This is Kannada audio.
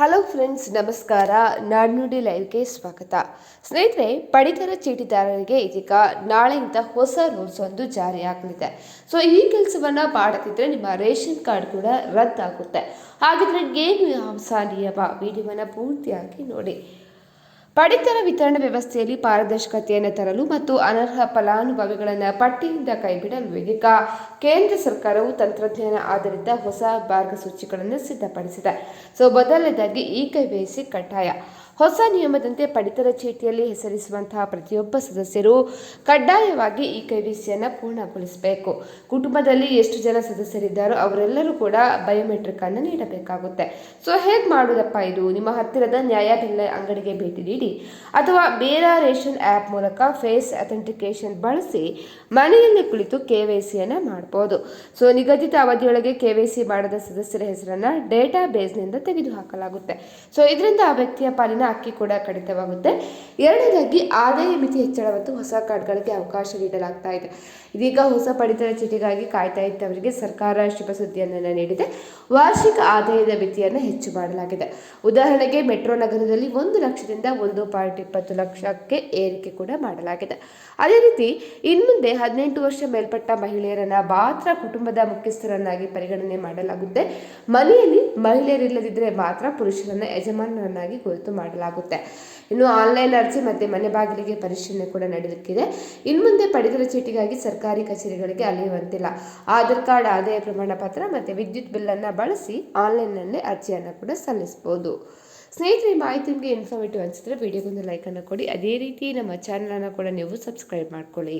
ಹಲೋ ಫ್ರೆಂಡ್ಸ್, ನಮಸ್ಕಾರ. ನಾಡ್ನುಡಿ ಲೈವ್ಗೆ ಸ್ವಾಗತ. ಸ್ನೇಹಿತರೆ, ಪಡಿತರ ಚೀಟಿದಾರರಿಗೆ ಇದೀಗ ನಾಳೆಯಿಂದ ಹೊಸ ರೂಲ್ಸ್ ಒಂದು ಜಾರಿಯಾಗಲಿದೆ. ಸೊ ಈ ಕೆಲಸವನ್ನ ಮಾಡದಿದ್ರೆ ನಿಮ್ಮ ರೇಷನ್ ಕಾರ್ಡ್ ಕೂಡ ರದ್ದಾಗುತ್ತೆ. ಹಾಗಿದ್ರೆ ಏನು ಹೊಸ ನಿಯಮ? ವಿಡಿಯೋವನ್ನು ಪೂರ್ತಿಯಾಗಿ ನೋಡಿ. ಪಡಿತರ ವಿತರಣಾ ವ್ಯವಸ್ಥೆಯಲ್ಲಿ ಪಾರದರ್ಶಕತೆಯನ್ನು ತರಲು ಮತ್ತು ಅನರ್ಹ ಫಲಾನುಭವಿಗಳನ್ನು ಪಟ್ಟಿಯಿಂದ ಕೈಬಿಡಲು ಇದೀಗ ಕೇಂದ್ರ ಸರ್ಕಾರವು ತಂತ್ರಜ್ಞಾನ ಆಧಾರಿತ ಹೊಸ ಮಾರ್ಗಸೂಚಿಗಳನ್ನು ಸಿದ್ಧಪಡಿಸಿದೆ. ಸೊ ಮೊದಲನೇದಾಗಿ KYC ಕಡ್ಡಾಯ. ಹೊಸ ನಿಯಮದಂತೆ ಪಡಿತರ ಚೀಟಿಯಲ್ಲಿ ಹೆಸರಿಸುವಂತಹ ಪ್ರತಿಯೊಬ್ಬ ಸದಸ್ಯರು ಕಡ್ಡಾಯವಾಗಿ KYCಯನ್ನು ಪೂರ್ಣಗೊಳಿಸಬೇಕು. ಕುಟುಂಬದಲ್ಲಿ ಎಷ್ಟು ಜನ ಸದಸ್ಯರಿದ್ದಾರೋ ಅವರೆಲ್ಲರೂ ಕೂಡ ಬಯೋಮೆಟ್ರಿಕ್ ಅನ್ನು ನೀಡಬೇಕಾಗುತ್ತೆ. ಸೊ ಹೇಗೆ ಮಾಡುವುದಪ್ಪ ಇದು? ನಿಮ್ಮ ಹತ್ತಿರದ ನ್ಯಾಯಬೆಲೆ ಅಂಗಡಿಗೆ ಭೇಟಿ ನೀಡಿ ಅಥವಾ ಬೇರೆ ರೇಷನ್ ಆ್ಯಪ್ ಮೂಲಕ ಫೇಸ್ ಅಥೆಂಟಿಕೇಶನ್ ಬಳಸಿ ಮನೆಯಲ್ಲಿ ಕುಳಿತು KYCಯನ್ನು ಮಾಡಬಹುದು. ಸೊ ನಿಗದಿತ ಅವಧಿಯೊಳಗೆ KYC ಮಾಡದ ಸದಸ್ಯರ ಹೆಸರನ್ನು ಡೇಟಾ ಬೇಸ್ನಿಂದ ತೆಗೆದುಹಾಕಲಾಗುತ್ತೆ. ಸೊ ಇದರಿಂದ ಆ ವ್ಯಕ್ತಿಯ ಪಾಲಿನ ಅಕ್ಕಿ ಕೂಡ ಕಡಿತವಾಗುತ್ತೆ. ಎರಡನೇದಾಗಿ ಆದಾಯ ಮಿತಿ ಹೆಚ್ಚಳ ಮತ್ತು ಹೊಸ ಕಾರ್ಡ್ಗಳಿಗೆ ಅವಕಾಶ ನೀಡಲಾಗ್ತಾ ಇದೆ. ಇದೀಗ ಹೊಸ ಪಡಿತರ ಚೀಟಿಗಾಗಿ ಕಾಯ್ತಾ ಇದ್ದವರಿಗೆ ಸರ್ಕಾರ ಶುಭ ಸುದ್ದಿಯನ್ನು ನೀಡಿದೆ. ವಾರ್ಷಿಕ ಆದಾಯದ ಮಿತಿಯನ್ನು ಹೆಚ್ಚು ಮಾಡಲಾಗಿದೆ. ಉದಾಹರಣೆಗೆ ಮೆಟ್ರೋ ನಗರದಲ್ಲಿ 1 ಲಕ್ಷದಿಂದ 1.20 ಲಕ್ಷಕ್ಕೆ ಏರಿಕೆ ಕೂಡ ಮಾಡಲಾಗಿದೆ. ಅದೇ ರೀತಿ ಇನ್ಮುಂದೆ 18 ವರ್ಷ ಮೇಲ್ಪಟ್ಟ ಮಹಿಳೆಯರನ್ನ ಮಾತ್ರ ಕುಟುಂಬದ ಮುಖ್ಯಸ್ಥರನ್ನಾಗಿ ಪರಿಗಣನೆ ಮಾಡಲಾಗುತ್ತೆ. ಮನೆಯಲ್ಲಿ ಮಹಿಳೆಯರಿಲ್ಲದಿದ್ದರೆ ಮಾತ್ರ ಪುರುಷರನ್ನ ಯಜಮಾನರನ್ನಾಗಿ ಗುರುತು ಮಾಡಲಾಗುತ್ತೆ. ಇನ್ನು ಆನ್ಲೈನ್ ಅರ್ಜಿ ಮತ್ತು ಮನೆ ಬಾಗಿಲಿಗೆ ಪರಿಶೀಲನೆ ಕೂಡ ನಡೆಯಲಿಕ್ಕಿದೆ. ಇನ್ಮುಂದೆ ಪಡಿತರ ಚೀಟಿಗಾಗಿ ಸರ್ಕಾರಿ ಕಚೇರಿಗಳಿಗೆ ಅಲೆಯುವಂತಿಲ್ಲ. ಆಧಾರ್ ಕಾರ್ಡ್, ಆದಾಯ ಪ್ರಮಾಣ ಪತ್ರ ಮತ್ತು ವಿದ್ಯುತ್ ಬಿಲ್ಲನ್ನು ಬಳಸಿ ಆನ್ಲೈನ್ನಲ್ಲೇ ಅರ್ಜಿಯನ್ನು ಕೂಡ ಸಲ್ಲಿಸಬಹುದು. ಸ್ನೇಹಿತರೆ, ಈ ಮಾಹಿತಿ ನಿಮಗೆ ಇನ್ಫಾರ್ಮೇಟಿವ್ ಅನಿಸಿದ್ರೆ ವಿಡಿಯೋಗೊಂದು ಲೈಕನ್ನು ಕೊಡಿ. ಅದೇ ರೀತಿ ನಮ್ಮ ಚಾನಲನ್ನು ಕೂಡ ನೀವು ಸಬ್ಸ್ಕ್ರೈಬ್ ಮಾಡ್ಕೊಳ್ಳಿ.